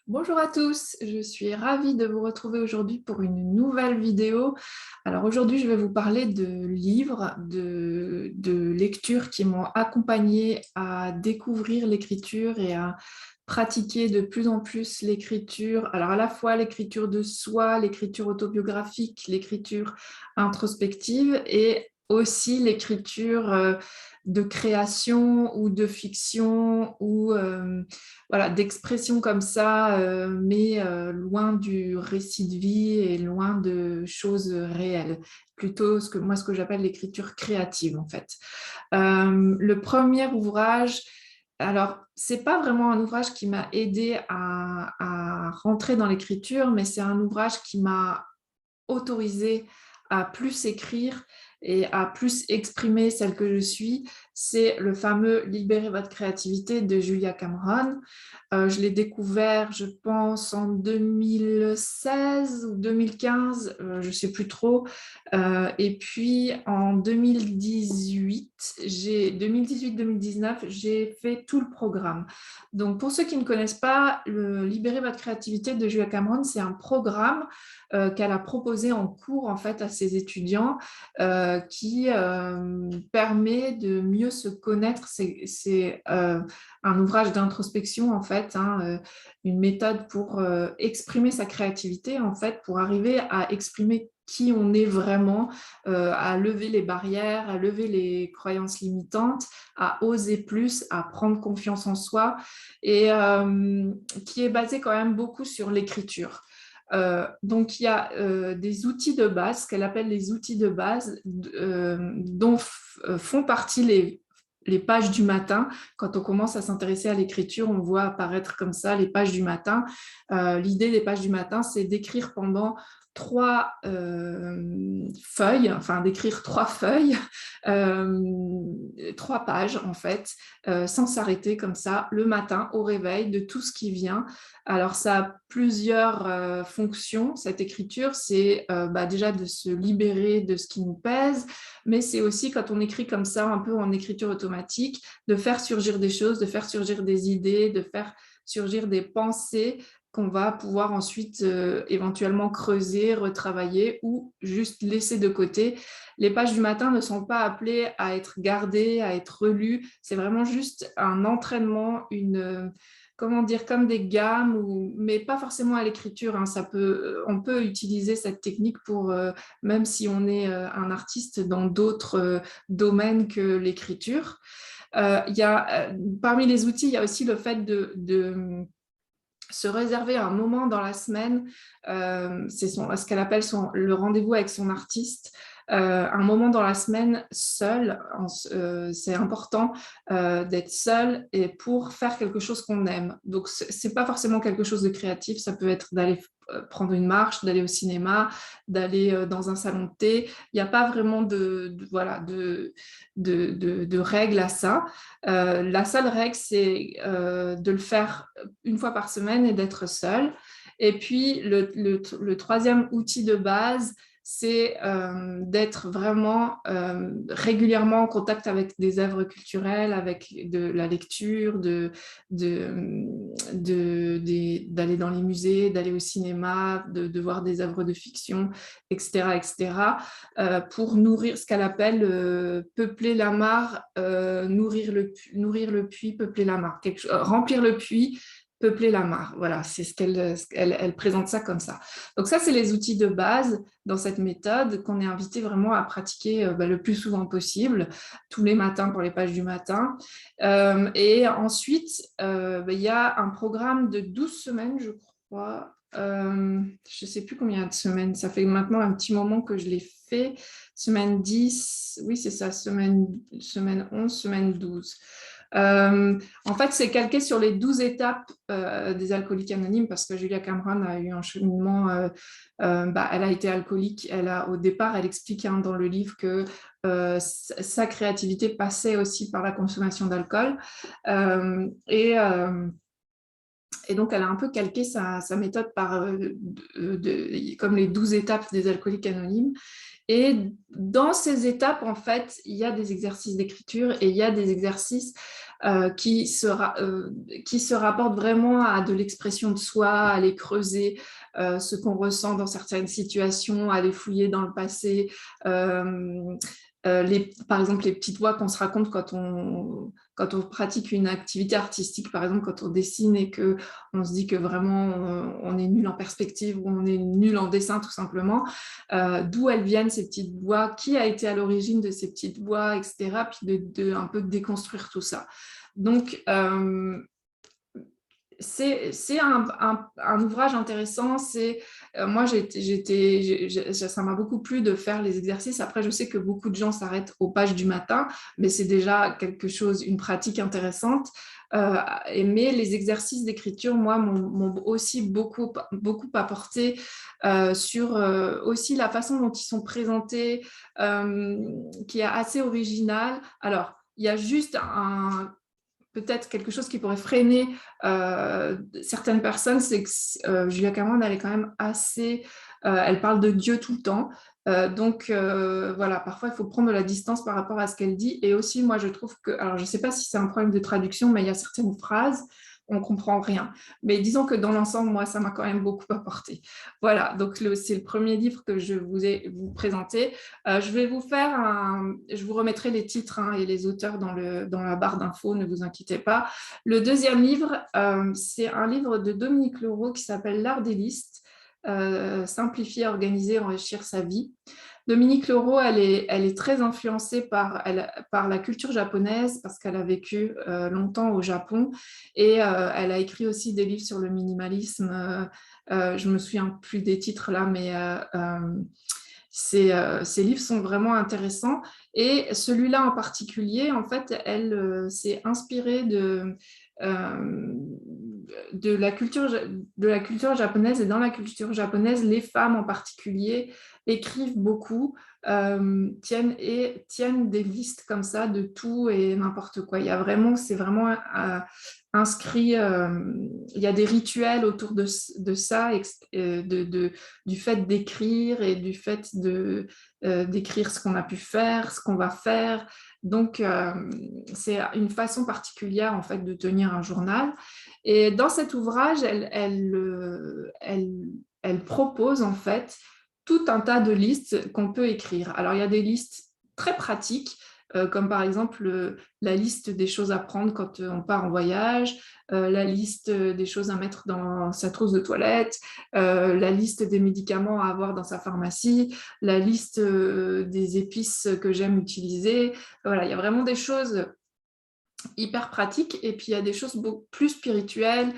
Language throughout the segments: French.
Bonjour à tous, je suis ravie de vous retrouver aujourd'hui pour une nouvelle vidéo. Alors aujourd'hui, je vais vous parler de livres, de lectures qui m'ont accompagnée à découvrir l'écriture et à pratiquer de plus en plus l'écriture. Alors à la fois l'écriture de soi, l'écriture autobiographique, l'écriture introspective et aussi l'écriture de création ou de fiction ou voilà, d'expression comme ça, mais loin du récit de vie et loin de choses réelles. Plutôt ce que j'appelle l'écriture créative, en fait. Le premier ouvrage, alors, c'est pas vraiment un ouvrage qui m'a aidé à rentrer dans l'écriture, mais c'est un ouvrage qui m'a autorisé à plus écrire et à plus exprimer celle que je suis, c'est le fameux Libérez votre créativité de Julia Cameron. Je l'ai découvert, je pense, en 2016 ou 2015, je ne sais plus trop. Et puis en 2018-2019, j'ai fait tout le programme. Donc pour ceux qui ne connaissent pas, le Libérez votre créativité de Julia Cameron, c'est un programme qu'elle a proposé en cours en fait à ses étudiants qui permet de mieux se connaître. C'est un ouvrage d'introspection en fait, hein, une méthode pour exprimer sa créativité en fait, pour arriver à exprimer qui on est vraiment, à lever les barrières, à lever les croyances limitantes, à oser plus, à prendre confiance en soi et qui est basé quand même beaucoup sur l'écriture. Donc, il y a des outils de base, ce qu'elle appelle les outils de base, dont font partie les pages du matin. Quand on commence à s'intéresser à l'écriture, on voit apparaître comme ça les pages du matin. L'idée des pages du matin, c'est d'écrire pendant d'écrire trois feuilles, trois pages en fait, sans s'arrêter comme ça, le matin au réveil de tout ce qui vient. Alors, ça a plusieurs fonctions, cette écriture. C'est déjà de se libérer de ce qui nous pèse, mais c'est aussi, quand on écrit comme ça, un peu en écriture automatique, de faire surgir des choses, de faire surgir des idées, de faire surgir des pensées qu'on va pouvoir ensuite éventuellement creuser, retravailler ou juste laisser de côté. Les pages du matin ne sont pas appelées à être gardées, à être relues. C'est vraiment juste un entraînement, comment dire, comme des gammes, mais pas forcément à l'écriture. Hein. On peut utiliser cette technique pour, même si on est un artiste dans d'autres domaines que l'écriture. Parmi les outils, il y a aussi le fait de se réserver un moment dans la semaine, c'est ce qu'elle appelle le rendez-vous avec son artiste, un moment dans la semaine seul. C'est important d'être seul et pour faire quelque chose qu'on aime. Donc, c'est pas forcément quelque chose de créatif, ça peut être d'aller prendre une marche, d'aller au cinéma, d'aller dans un salon de thé. Il n'y a pas vraiment de règles à ça. La seule règle, c'est de le faire une fois par semaine et d'être seul. Et puis, le troisième outil de base, c'est d'être vraiment régulièrement en contact avec des œuvres culturelles, avec de la lecture, d'aller dans les musées, d'aller au cinéma, de voir des œuvres de fiction, etc., etc., pour nourrir ce qu'elle appelle peupler la mare, nourrir le puits, peupler la mare, remplir le puits, peupler la mare. Voilà, c'est elle présente ça comme ça. Donc ça, c'est les outils de base dans cette méthode qu'on est invité vraiment à pratiquer le plus souvent possible, tous les matins pour les pages du matin. Et ensuite, il y a un programme de 12 semaines, je crois. Je ne sais plus combien de semaines. Ça fait maintenant un petit moment que je l'ai fait. Semaine 10, oui, c'est ça, semaine 11, semaine 12. En fait, c'est calqué sur les 12 étapes des alcooliques anonymes parce que Julia Cameron a eu un cheminement, elle a été alcoolique. Au départ, elle explique dans le livre que sa créativité passait aussi par la consommation d'alcool. Et donc, elle a un peu calqué sa méthode comme les 12 étapes des alcooliques anonymes. Et dans ces étapes, en fait, il y a des exercices d'écriture et il y a des exercices qui se rapportent vraiment à de l'expression de soi, à aller creuser ce qu'on ressent dans certaines situations, à aller fouiller dans le passé. Par exemple, les petites voix qu'on se raconte quand on pratique une activité artistique, par exemple, quand on dessine et qu'on se dit que vraiment on est nul en perspective ou on est nul en dessin tout simplement, d'où elles viennent ces petites voix, qui a été à l'origine de ces petites voix, etc. Puis un peu déconstruire tout ça. Donc, c'est un ouvrage intéressant. Moi, ça m'a beaucoup plu de faire les exercices. Après, je sais que beaucoup de gens s'arrêtent aux pages du matin, mais c'est déjà quelque chose, une pratique intéressante. Mais les exercices d'écriture, moi, m'ont aussi beaucoup apporté sur aussi la façon dont ils sont présentés, qui est assez originale. Alors, il y a juste peut-être quelque chose qui pourrait freiner certaines personnes, c'est que Julia Cameron, elle est quand même assez... elle parle de Dieu tout le temps. Donc, voilà, parfois, il faut prendre de la distance par rapport à ce qu'elle dit. Et aussi, moi, je trouve que... Alors, je ne sais pas si c'est un problème de traduction, mais il y a certaines phrases, on ne comprend rien. Mais disons que dans l'ensemble, moi, ça m'a quand même beaucoup apporté. Voilà, donc c'est le premier livre que je vous présenter. Je vous remettrai les titres et les auteurs dans la barre d'infos, ne vous inquiétez pas. Le deuxième livre, c'est un livre de Dominique Leroux qui s'appelle L'art des listes, simplifier, organiser, enrichir sa vie. Dominique Leroux, elle est très influencée par la culture japonaise parce qu'elle a vécu longtemps au Japon et elle a écrit aussi des livres sur le minimalisme. Je me souviens plus des titres là, mais ces livres sont vraiment intéressants. Et celui-là en particulier, en fait, elle s'est inspirée de la culture japonaise. Et dans la culture japonaise, les femmes en particulier écrivent beaucoup, tiennent des listes comme ça de tout et n'importe quoi. C'est vraiment inscrit, il y a des rituels autour de ça, du fait d'écrire et du fait d'écrire ce qu'on a pu faire, ce qu'on va faire. Donc, c'est une façon particulière en fait de tenir un journal. Et dans cet ouvrage, elle propose en fait tout un tas de listes qu'on peut écrire. Alors, il y a des listes très pratiques, comme par exemple la liste des choses à prendre quand on part en voyage, la liste des choses à mettre dans sa trousse de toilette, la liste des médicaments à avoir dans sa pharmacie, la liste des épices que j'aime utiliser. Voilà, il y a vraiment des choses hyper pratiques et puis il y a des choses beaucoup plus spirituelles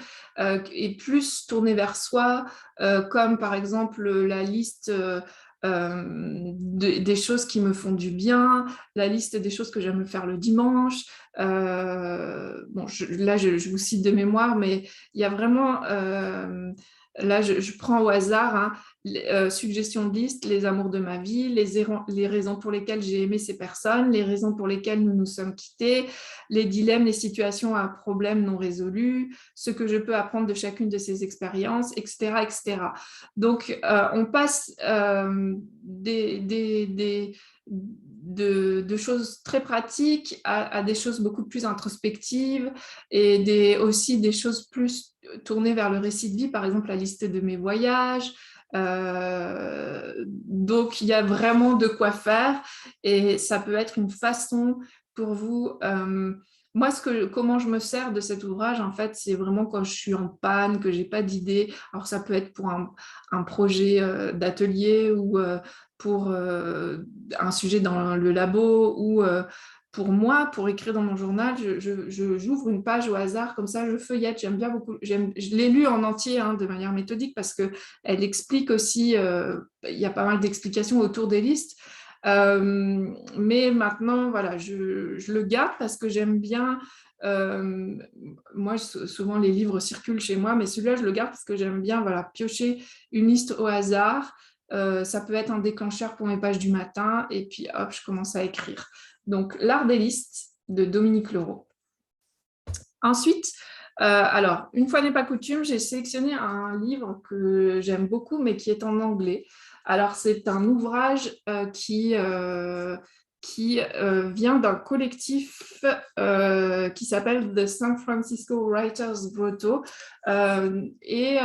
et plus tournées vers soi, comme par exemple la liste des choses qui me font du bien, la liste des choses que j'aime faire le dimanche. Bon, je vous cite de mémoire, mais il y a vraiment... là, je prends au hasard, suggestions de liste, les amours de ma vie, les raisons pour lesquelles j'ai aimé ces personnes, les raisons pour lesquelles nous nous sommes quittés, les dilemmes, les situations à problèmes non résolus, ce que je peux apprendre de chacune de ces expériences, etc. etc. Donc, on passe de choses très pratiques à des choses beaucoup plus introspectives et aussi des choses plus tournées vers le récit de vie, par exemple la liste de mes voyages. Donc, il y a vraiment de quoi faire et ça peut être une façon pour vous. Moi, comment je me sers de cet ouvrage, en fait, c'est vraiment quand je suis en panne, que j'ai pas d'idée. Alors, ça peut être pour un projet d'atelier ou pour un sujet dans le labo ou pour moi, pour écrire dans mon journal, j'ouvre une page au hasard, comme ça, je feuillette. J'aime bien beaucoup. Je l'ai lu en entier de manière méthodique parce qu'elle explique aussi, il y a pas mal d'explications autour des listes. Mais maintenant, voilà, je le garde parce que j'aime bien. Moi, souvent les livres circulent chez moi, mais celui-là, je le garde parce que j'aime bien piocher une liste au hasard. Ça peut être un déclencheur pour mes pages du matin et puis hop, je commence à écrire. Donc, L'art des listes de Dominique Leroux. Ensuite, alors, une fois n'est pas coutume, j'ai sélectionné un livre que j'aime beaucoup, mais qui est en anglais. Alors, c'est un ouvrage qui vient d'un collectif qui s'appelle The San Francisco Writers Grotto. Ils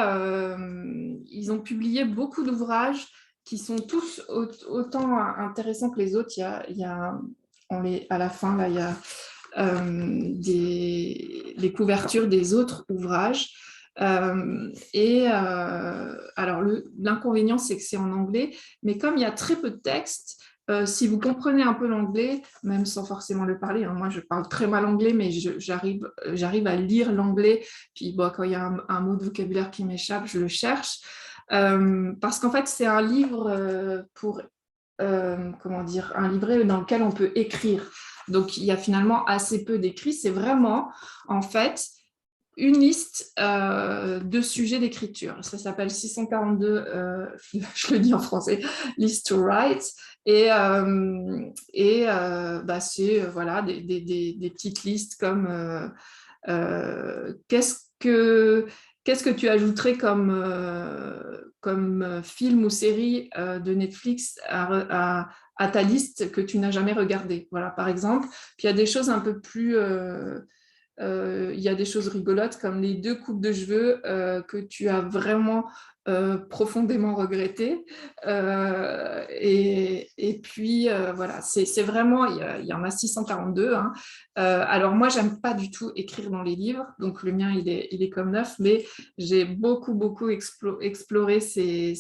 ont publié beaucoup d'ouvrages qui sont tous autant intéressants que les autres. À la fin, là, il y a les couvertures des autres ouvrages. Alors, l'inconvénient, c'est que c'est en anglais, mais comme il y a très peu de texte, si vous comprenez un peu l'anglais, même sans forcément le parler, hein, moi je parle très mal anglais, mais j'arrive à lire l'anglais, puis bon, quand il y a un mot de vocabulaire qui m'échappe, je le cherche. Parce qu'en fait, c'est un livre comment dire, un livret dans lequel on peut écrire. Donc, il y a finalement assez peu d'écrits. C'est vraiment, en fait, une liste de sujets d'écriture. Ça s'appelle 642, je le dis en français, List to Write. C'est voilà, des petites listes comme qu'est-ce que tu ajouterais comme film ou série de Netflix à ta liste que tu n'as jamais regardée, voilà, par exemple. Puis il y a des choses un peu plus... il y a des choses rigolotes comme les 2 coupes de cheveux que tu as vraiment profondément regretté. Et puis, voilà, c'est vraiment, il y en a 642. Hein. Alors, moi, j'aime pas du tout écrire dans les livres, donc le mien, il est comme neuf, mais j'ai beaucoup exploré ces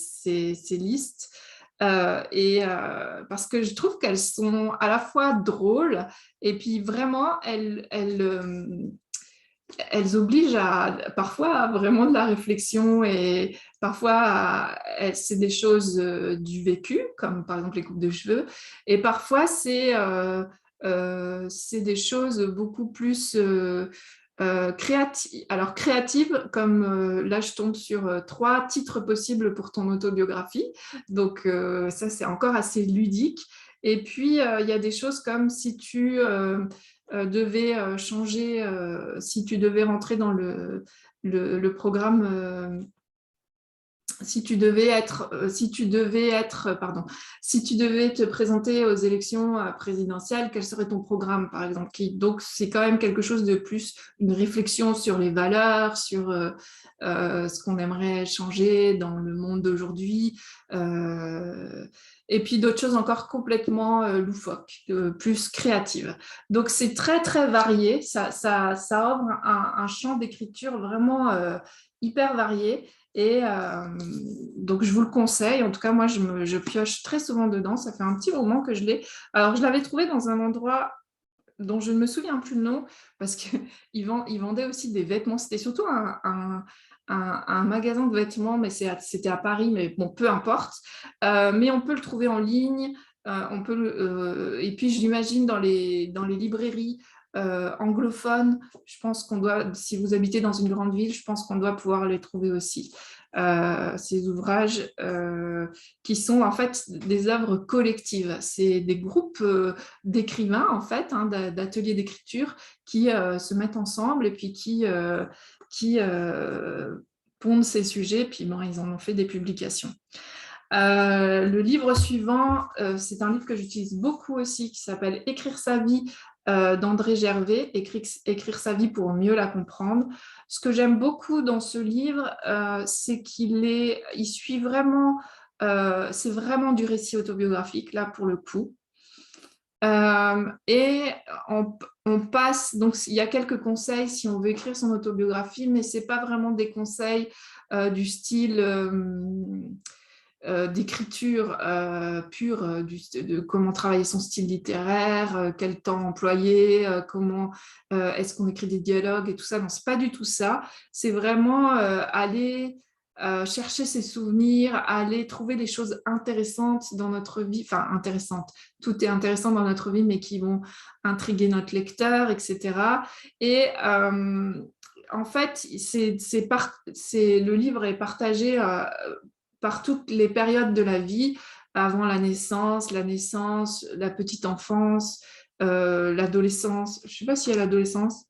listes. Parce que je trouve qu'elles sont à la fois drôles et puis vraiment, elles obligent parfois à vraiment de la réflexion et parfois c'est des choses du vécu, comme par exemple les coupes de cheveux, et parfois c'est des choses beaucoup plus créatives, comme là je tombe sur 3 titres possibles pour ton autobiographie, donc ça c'est encore assez ludique. Et puis il y a des choses comme si tu devais changer, si tu devais rentrer dans le programme, si tu devais te présenter aux élections présidentielles, quel serait ton programme, par exemple? Donc, c'est quand même quelque chose de plus, une réflexion sur les valeurs, sur ce qu'on aimerait changer dans le monde d'aujourd'hui. Et puis d'autres choses encore complètement loufoques, plus créatives. Donc, c'est très varié. Ça offre un champ d'écriture vraiment hyper varié. Donc, je vous le conseille. En tout cas, moi, je pioche très souvent dedans. Ça fait un petit moment que je l'ai. Alors, je l'avais trouvé dans un endroit dont je ne me souviens plus le nom parce qu'ils vendaient aussi des vêtements. C'était surtout un magasin de vêtements, mais c'était à Paris, mais bon, peu importe. Mais on peut le trouver en ligne. Et puis, je l'imagine dans les librairies anglophones. Je pense qu'on doit, si vous habitez dans une grande ville, je pense qu'on doit pouvoir les trouver aussi. Ces ouvrages qui sont en fait des œuvres collectives. C'est des groupes d'écrivains, en fait, hein, d'ateliers d'écriture qui se mettent ensemble et puis qui pondent ces sujets, puis bon, ils en ont fait des publications. Le livre suivant, c'est un livre que j'utilise beaucoup aussi, qui s'appelle Écrire sa vie d'André Gervais, Écrire sa vie pour mieux la comprendre. Ce que j'aime beaucoup dans ce livre, c'est il suit vraiment, c'est vraiment du récit autobiographique, là pour le coup. Et on passe, donc il y a quelques conseils si on veut écrire son autobiographie, mais ce n'est pas vraiment des conseils du style d'écriture pure, de comment travailler son style littéraire, quel temps employer, comment est-ce qu'on écrit des dialogues et tout ça. Non, c'est pas du tout ça. C'est vraiment aller chercher ses souvenirs, aller trouver des choses intéressantes dans notre vie, enfin intéressantes, tout est intéressant dans notre vie, mais qui vont intriguer notre lecteur, etc. Et en fait, le livre est partagé par toutes les périodes de la vie, avant la naissance, la petite enfance, l'adolescence. Je ne sais pas s'il y a l'adolescence.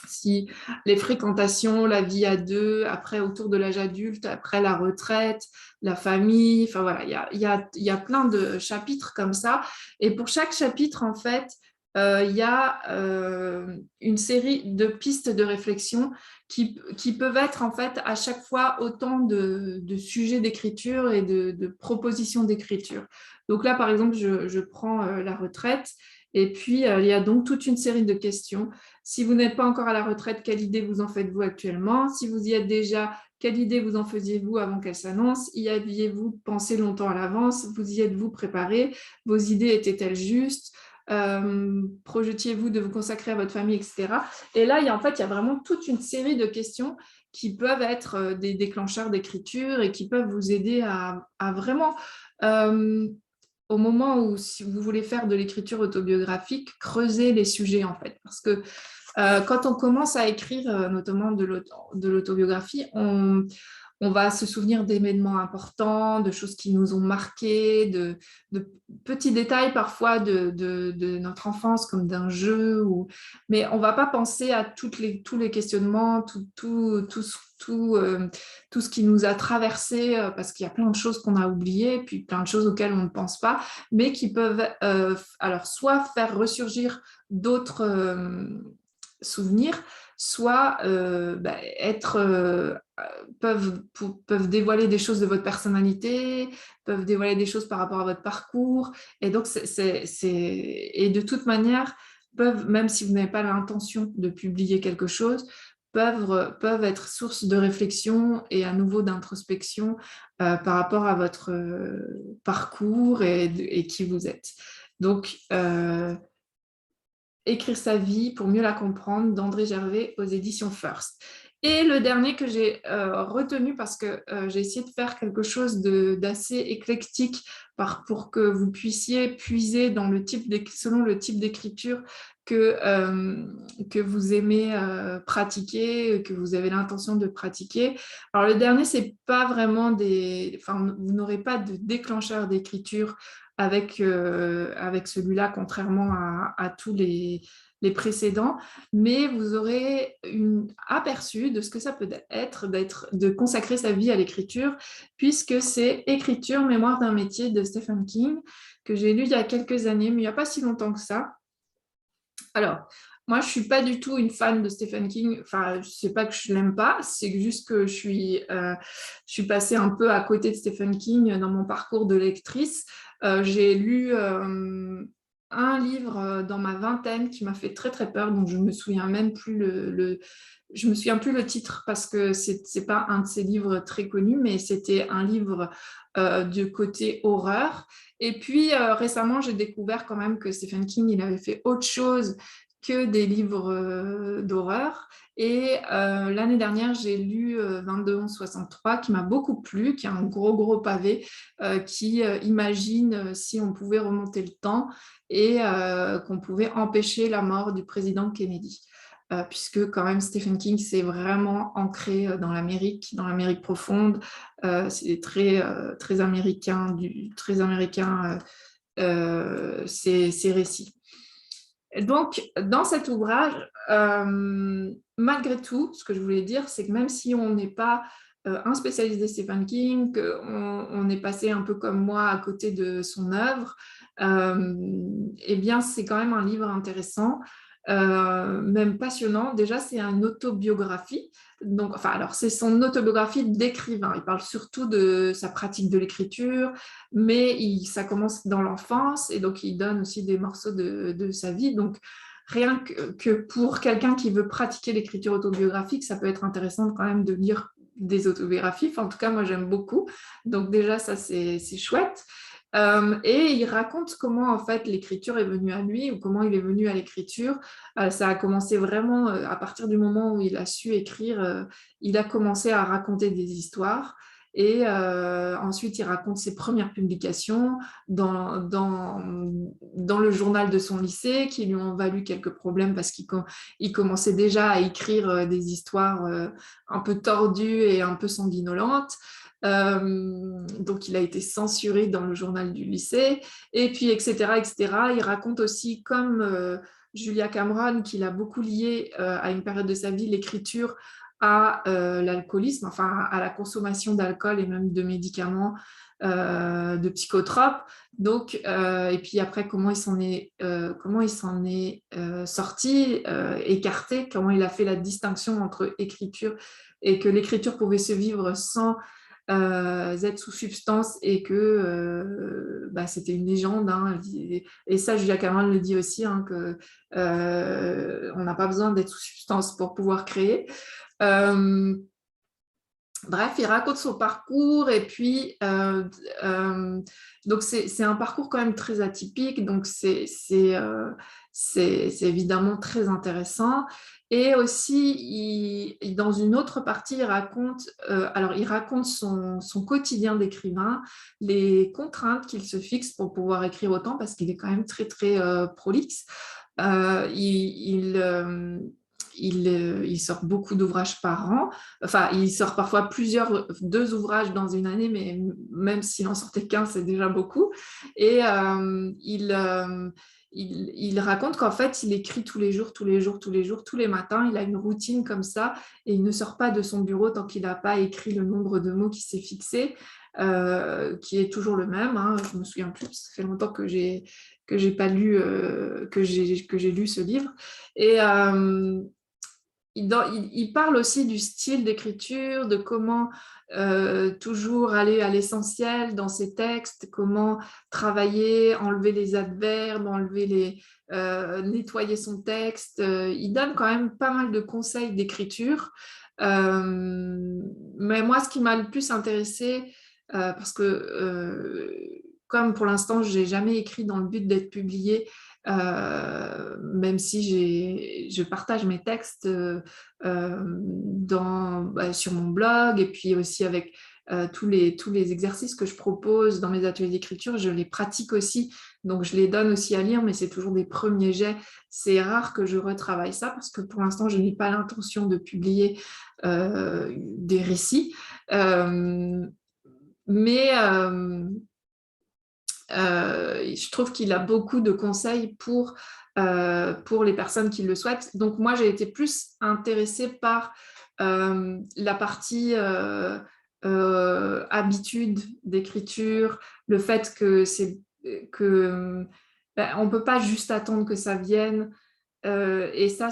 si les fréquentations, la vie à deux, après autour de l'âge adulte, après la retraite, la famille, enfin voilà, il y a plein de chapitres comme ça. Et pour chaque chapitre, en fait, il y a une série de pistes de réflexion qui peuvent être en fait à chaque fois autant de sujets d'écriture et de propositions d'écriture. Donc là, par exemple, je prends la retraite et puis il y a donc toute une série de questions. Si vous n'êtes pas encore à la retraite, quelle idée vous en faites-vous actuellement? Si vous y êtes déjà, quelle idée vous en faisiez-vous avant qu'elle s'annonce? Y aviez-vous pensé longtemps à l'avance? Vous y êtes-vous préparé? Vos idées étaient-elles justes? Projetiez-vous de vous consacrer à votre famille, etc. Et là, en fait, il y a vraiment toute une série de questions qui peuvent être des déclencheurs d'écriture et qui peuvent vous aider à vraiment, au moment où si vous voulez faire de l'écriture autobiographique, creuser les sujets en fait. Parce que quand on commence à écrire, notamment de l'autobiographie, on va se souvenir d'événements importants, de choses qui nous ont marqués, de petits détails parfois de notre enfance, comme d'un jeu. Mais on ne va pas penser à tous les questionnements, tout ce qui nous a traversé, parce qu'il y a plein de choses qu'on a oubliées, puis plein de choses auxquelles on ne pense pas, mais qui peuvent alors soit faire ressurgir d'autres souvenirs, soit peuvent dévoiler des choses de votre personnalité, peuvent dévoiler des choses par rapport à votre parcours. Et donc, et de toute manière, même si vous n'avez pas l'intention de publier quelque chose, peuvent être source de réflexion et à nouveau d'introspection par rapport à votre parcours et qui vous êtes. Donc, Écrire sa vie pour mieux la comprendre d'André Gervais aux éditions First. Et le dernier que j'ai retenu parce que j'ai essayé de faire quelque chose d'assez éclectique pour que vous puissiez puiser dans selon le type d'écriture que vous aimez pratiquer, que vous avez l'intention de pratiquer. Alors le dernier, c'est pas vraiment vous n'aurez pas de déclencheur d'écriture avec celui-là, contrairement à tous les précédents, mais vous aurez un aperçu de ce que ça peut être de consacrer sa vie à l'écriture, puisque c'est Écriture, mémoire d'un métier de Stephen King, que j'ai lu il y a quelques années, mais il n'y a pas si longtemps que ça. Alors, moi, je ne suis pas du tout une fan de Stephen King. Enfin, je sais pas que je l'aime pas, c'est juste que je suis passée un peu à côté de Stephen King dans mon parcours de lectrice. J'ai lu un livre dans ma vingtaine qui m'a fait très très peur, donc je me souviens même plus je me souviens plus le titre parce que c'est pas un de ses livres très connus, mais c'était un livre du côté horreur. Et puis récemment, j'ai découvert quand même que Stephen King, il avait fait autre chose que des livres d'horreur. Et l'année dernière, j'ai lu 22-11-63 qui m'a beaucoup plu, qui est un gros pavé qui imagine si on pouvait remonter le temps et qu'on pouvait empêcher la mort du président Kennedy. Puisque quand même Stephen King s'est vraiment ancré dans l'Amérique profonde. C'est très américain, ces récits. Donc, dans cet ouvrage, malgré tout, ce que je voulais dire, c'est que même si on n'est pas un spécialiste de Stephen King, qu'on est passé un peu comme moi à côté de son œuvre, eh bien, c'est quand même un livre intéressant, même passionnant. Déjà, c'est une autobiographie. Donc, enfin, alors, c'est son autobiographie d'écrivain. Il parle surtout de sa pratique de l'écriture, mais ça commence dans l'enfance et donc il donne aussi des morceaux de sa vie. Donc, rien que pour quelqu'un qui veut pratiquer l'écriture autobiographique, ça peut être intéressant quand même de lire des autobiographies. Enfin, en tout cas, moi, j'aime beaucoup. Donc, déjà, ça, c'est chouette. Et il raconte comment en fait l'écriture est venue à lui ou comment il est venu à l'écriture. Ça a commencé vraiment à partir du moment où il a su écrire, il a commencé à raconter des histoires. Et ensuite, il raconte ses premières publications dans le journal de son lycée qui lui ont valu quelques problèmes parce qu'il commençait déjà à écrire des histoires un peu tordues et un peu sanguinolentes. Donc, il a été censuré dans le journal du lycée, et puis, etc., etc. Il raconte aussi comme Julia Cameron, qu'il a beaucoup lié à une période de sa vie, l'écriture, à l'alcoolisme, enfin à la consommation d'alcool et même de médicaments, de psychotropes. Donc, et puis après, comment il s'en est sorti, écarté, comment il a fait la distinction entre écriture et que l'écriture pouvait se vivre sans être sous substance et que c'était une légende. Hein, et ça, Julia Cameron le dit aussi, hein, que on n'a pas besoin d'être sous substance pour pouvoir créer. Bref, il raconte son parcours et puis donc c'est un parcours quand même très atypique, donc c'est évidemment très intéressant. Et aussi, dans une autre partie, il raconte son quotidien d'écrivain, les contraintes qu'il se fixe pour pouvoir écrire autant, parce qu'il est quand même très très prolixe. Il sort beaucoup d'ouvrages par an. Enfin, il sort parfois 2 ouvrages dans une année, mais même s'il en sortait qu'un, c'est déjà beaucoup. Et il raconte qu'en fait, il écrit tous les jours, tous les jours, tous les jours, tous les matins. Il a une routine comme ça et il ne sort pas de son bureau tant qu'il n'a pas écrit le nombre de mots qui s'est fixé, qui est toujours le même. Hein. Je me souviens plus, ça fait longtemps que j'ai pas lu, que j'ai lu ce livre. Et il parle aussi du style d'écriture, de comment toujours aller à l'essentiel dans ses textes, comment travailler, enlever les adverbes, nettoyer son texte. Il donne quand même pas mal de conseils d'écriture. Mais moi, ce qui m'a le plus intéressé, parce que comme pour l'instant, je n'ai jamais écrit dans le but d'être publié, même si je partage mes textes sur mon blog et puis aussi avec tous les exercices que je propose dans mes ateliers d'écriture, je les pratique aussi, donc je les donne aussi à lire, mais c'est toujours des premiers jets. C'est rare que je retravaille ça parce que pour l'instant, je n'ai pas l'intention de publier des récits. Mais je trouve qu'il a beaucoup de conseils pour les personnes qui le souhaitent. Donc moi, j'ai été plus intéressée par la partie habitude d'écriture, le fait que on ne peut pas juste attendre que ça vienne. Et ça,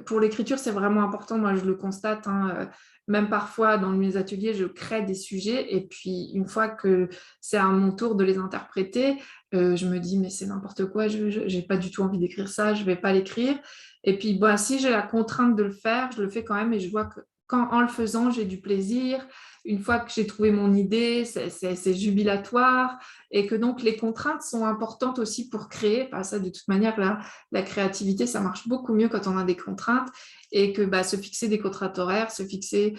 pour l'écriture, c'est vraiment important. Moi, je le constate. Hein, même parfois, dans mes ateliers, je crée des sujets. Et puis, une fois que c'est à mon tour de les interpréter, je me dis, mais c'est n'importe quoi. Je n'ai pas du tout envie d'écrire ça. Je ne vais pas l'écrire. Et puis, si j'ai la contrainte de le faire, je le fais quand même. Et je vois que en le faisant, j'ai du plaisir. Une fois que j'ai trouvé mon idée, c'est jubilatoire. Et que donc, les contraintes sont importantes aussi pour créer. Ça, de toute manière, là, la créativité, ça marche beaucoup mieux quand on a des contraintes et que se fixer des contraintes horaires, se fixer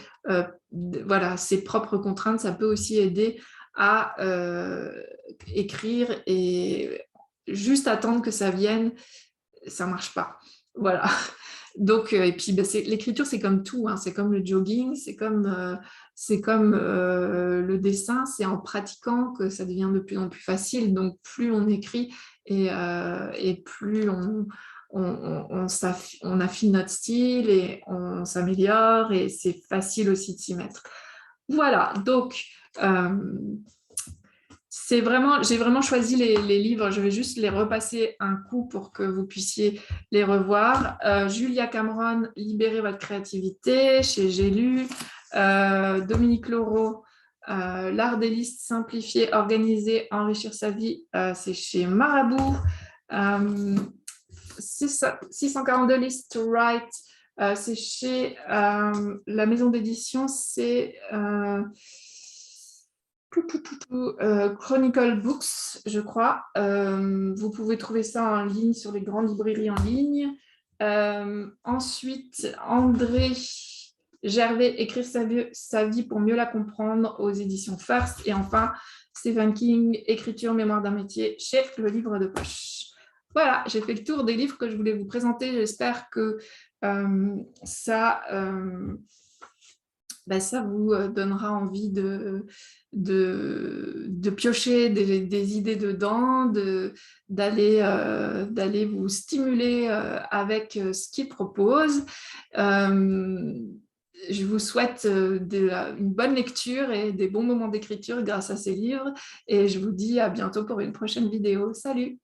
ses propres contraintes, ça peut aussi aider à écrire et juste attendre que ça vienne, ça marche pas. Voilà. Donc, et puis l'écriture, c'est comme tout, hein, c'est comme le jogging, c'est comme le dessin, c'est en pratiquant que ça devient de plus en plus facile. Donc, plus on écrit et plus on affine notre style et on s'améliore et c'est facile aussi de s'y mettre. Voilà, donc j'ai vraiment choisi les livres, je vais juste les repasser un coup pour que vous puissiez les revoir. Julia Cameron, Libérez votre créativité, chez J'ai lu. Dominique Leroux, L'art des listes simplifiées, organisées, enrichir sa vie, c'est chez Marabout. 642 listes to write, c'est chez la maison d'édition, c'est Chronicle Books, je crois. Vous pouvez trouver ça en ligne sur les grandes librairies en ligne. Ensuite, André Gervais, Écrire sa vie pour mieux la comprendre, aux éditions First. Et enfin, Stephen King, Écriture, mémoire d'un métier, chez Le Livre de Poche. Voilà, j'ai fait le tour des livres que je voulais vous présenter. J'espère que ça vous donnera envie de piocher des idées dedans, d'aller vous stimuler avec ce qu'il propose. Euh, je vous souhaite une bonne lecture et des bons moments d'écriture grâce à ces livres et je vous dis à bientôt pour une prochaine vidéo. Salut!